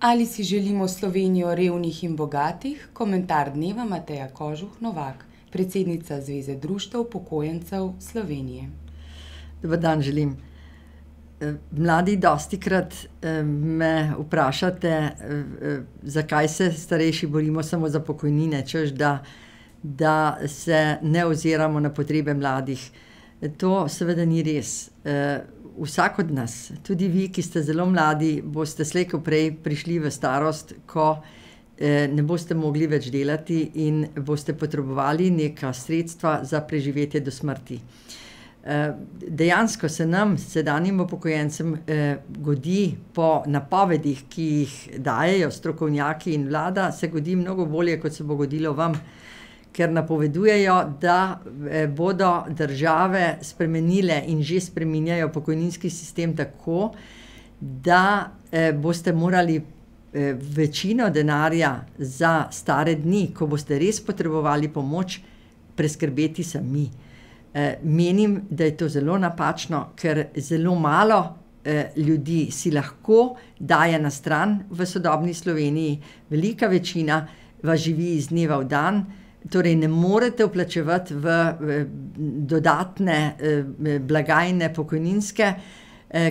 Ali si želimo Slovenijo revnih in bogatih? Komentar dneva Mateja Kožuh Novak, predsednica Zveze društev upokojencev Slovenije. Dober dan želim. Mladi dostikrat me vprašate, zakaj se starejši borimo samo za pokojnine, češ da se ne oziramo na potrebe mladih. To seveda ni res. Vsak od nas, tudi vi, ki ste zelo mladi, boste slej ko prej prišli v starost, ko ne boste mogli več delati in boste potrebovali neka sredstva za preživetje do smrti. Dejansko se nam, sedanjim upokojencem, godi po napovedih, ki jih dajejo strokovnjaki in vlada, se godi mnogo bolje, kot se bo godilo vam. Ker napovedujejo, da bodo države spremenile in že spreminjajo pokojninski sistem tako, da boste morali večino denarja za stare dni, ko boste res potrebovali pomoč, preskrbeti sami. Menim, da je to zelo napačno, ker zelo malo ljudi si lahko daje na stran v sodobni Sloveniji. Velika večina vas živi iz dneva v dan, torej ne morete vplačevati v dodatne blagajne pokojninske,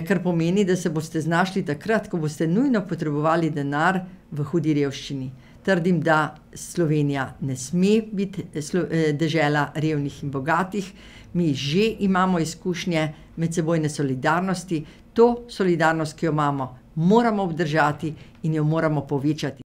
kar pomeni, da se boste znašli takrat, ko boste nujno potrebovali denar v hudi revščini. Trdim, da Slovenija ne sme biti dežela revnih in bogatih. Mi že imamo izkušnje medsebojne solidarnosti. To solidarnost, ki jo imamo, moramo obdržati in jo moramo povečati.